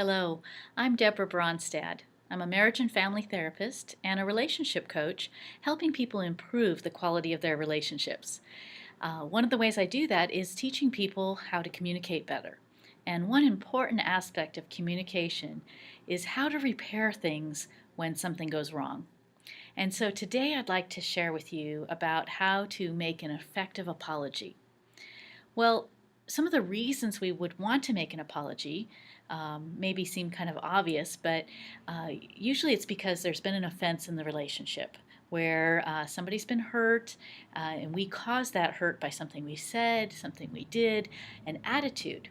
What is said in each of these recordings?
Hello, I'm Deborah Bronstad. I'm a marriage and family therapist and a relationship coach, helping people improve the quality of their relationships. One of the ways I do that is teaching people how to communicate better. And one important aspect of communication is how to repair things when something goes wrong. And so today I'd like to share with you about how to make an effective apology. Well, some of the reasons we would want to make an apology maybe seem kind of obvious, but usually it's because there's been an offense in the relationship where somebody's been hurt and we caused that hurt by something we said, something we did, an attitude.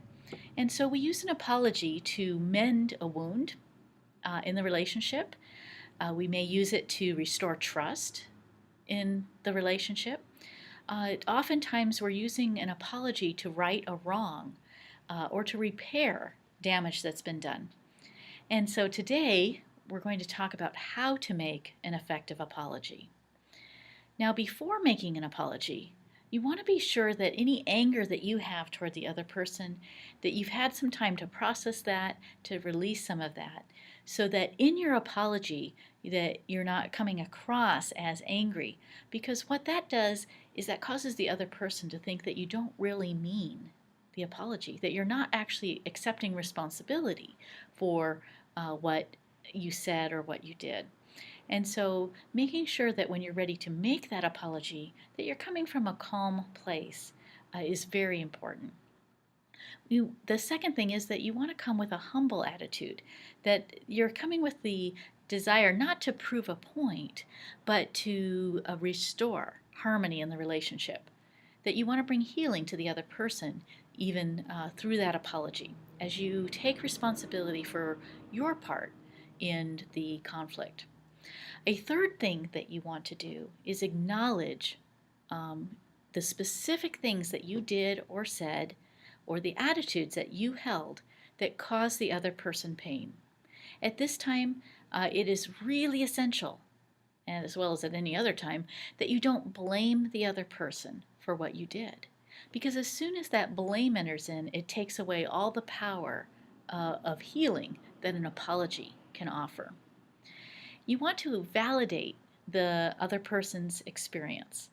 And so we use an apology to mend a wound in the relationship. We may use it to restore trust in the relationship. Oftentimes, we're using an apology to right a wrong or to repair damage that's been done. And so today, we're going to talk about how to make an effective apology. Now, before making an apology, you want to be sure that any anger that you have toward the other person, that you've had some time to process that, to release some of that, so that in your apology, that you're not coming across as angry. Because what that does is that causes the other person to think that you don't really mean the apology, that you're not actually accepting responsibility for what you said or what you did. And so making sure that when you're ready to make that apology, that you're coming from a calm place is very important. The second thing is that you want to come with a humble attitude, that you're coming with the desire not to prove a point, but to restore harmony in the relationship, that you want to bring healing to the other person even through that apology as you take responsibility for your part in the conflict. A third thing that you want to do is acknowledge the specific things that you did or said or the attitudes that you held that caused the other person pain. At this time, it is really essential, and as well as at any other time, that you don't blame the other person for what you did. Because as soon as that blame enters in, it takes away all the power of healing that an apology can offer. You want to validate the other person's experience.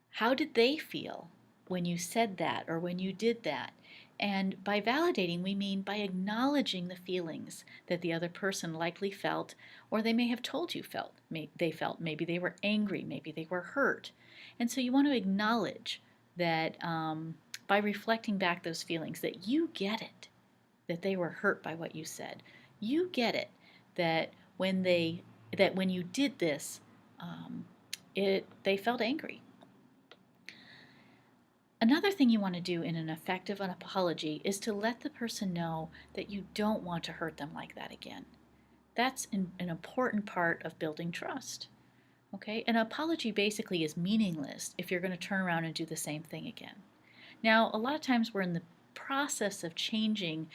How did they feel when you said that or when you did that? And by validating, we mean by acknowledging the feelings that the other person likely felt, or they may have told you they felt. Maybe they were angry, maybe they were hurt. And so you want to acknowledge that by reflecting back those feelings, that you get it, that they were hurt by what you said. You get it, that when you did this, they felt angry. Another thing you want to do in an effective apology is to let the person know that you don't want to hurt them like that again. That's an important part of building trust. Okay? An apology basically is meaningless if you're going to turn around and do the same thing again. Now, a lot of times we're in the process of changing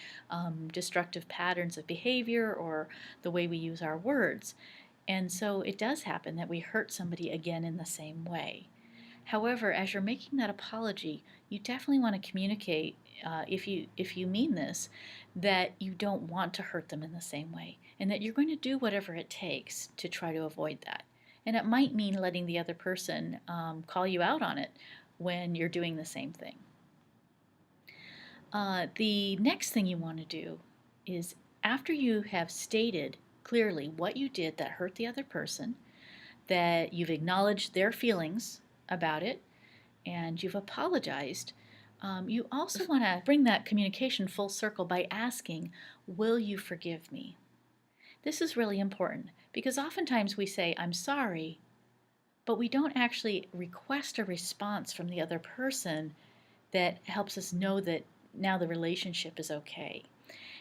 destructive patterns of behavior or the way we use our words. And so it does happen that we hurt somebody again in the same way. However, as you're making that apology, you definitely want to communicate, if you mean this, that you don't want to hurt them in the same way, and that you're going to do whatever it takes to try to avoid that. And it might mean letting the other person call you out on it when you're doing the same thing. The next thing you want to do is, after you have stated clearly what you did that hurt the other person, that you've acknowledged their feelings about it, and you've apologized, you also want to bring that communication full circle by asking, will you forgive me? This is really important because oftentimes we say, I'm sorry, but we don't actually request a response from the other person that helps us know that now the relationship is okay.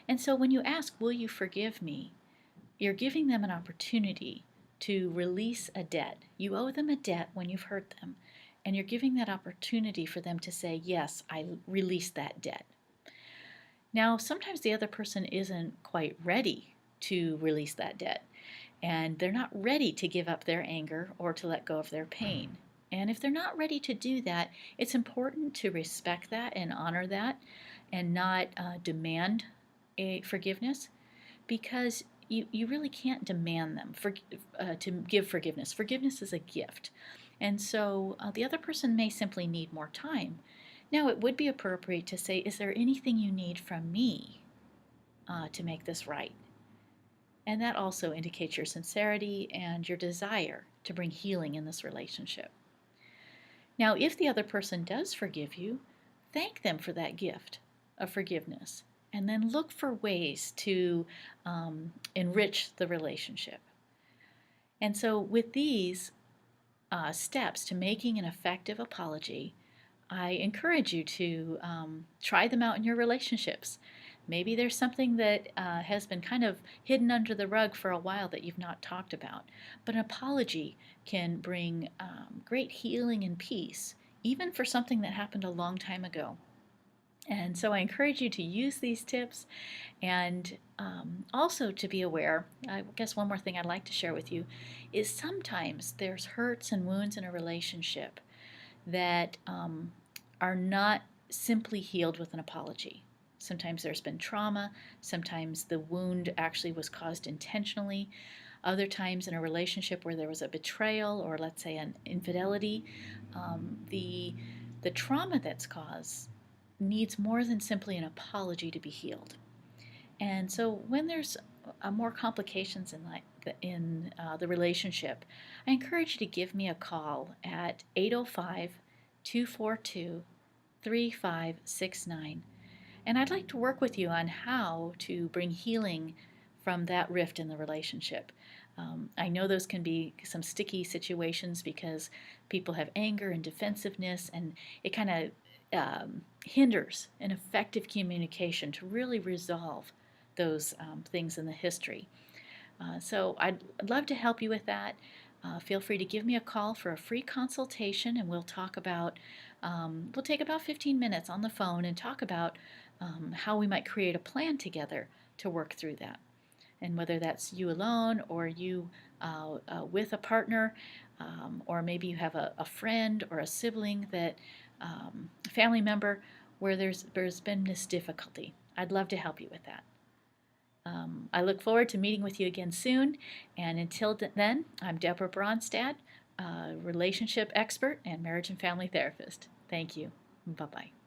And so when you ask, will you forgive me? You're giving them an opportunity to release a debt. You owe them a debt when you've hurt them, and you're giving that opportunity for them to say, yes, I release that debt. Now, sometimes the other person isn't quite ready to release that debt, and they're not ready to give up their anger or to let go of their pain. And if they're not ready to do that, it's important to respect that and honor that and not demand a forgiveness because you really can't demand them to give forgiveness. Forgiveness is a gift. And so the other person may simply need more time. Now, it would be appropriate to say, is there anything you need from me to make this right? And that also indicates your sincerity and your desire to bring healing in this relationship. Now, if the other person does forgive you, thank them for that gift of forgiveness, and then look for ways to enrich the relationship. And so, with these steps to making an effective apology, I encourage you to try them out in your relationships. Maybe there's something that has been kind of hidden under the rug for a while that you've not talked about. But an apology can bring great healing and peace, even for something that happened a long time ago. And so I encourage you to use these tips and also to be aware. I guess one more thing I'd like to share with you is sometimes there's hurts and wounds in a relationship that are not simply healed with an apology. Sometimes there's been trauma. Sometimes the wound actually was caused intentionally. Other times in a relationship where there was a betrayal or, let's say, an infidelity, the trauma that's caused needs more than simply an apology to be healed. And so when there's more complications in the relationship, I encourage you to give me a call at 805 242 3569. And I'd like to work with you on how to bring healing from that rift in the relationship. I know those can be some sticky situations because people have anger and defensiveness, and it kind of hinders an effective communication to really resolve those things in the history. So I'd love to help you with that. Feel free to give me a call for a free consultation, and we'll take about 15 minutes on the phone and talk about how we might create a plan together to work through that. And whether that's you alone or you with a partner, or maybe you have a friend or a sibling that a family member where there's been this difficulty. I'd love to help you with that. I look forward to meeting with you again soon. And until then, I'm Deborah Bronstad, relationship expert and marriage and family therapist. Thank you. Bye-bye.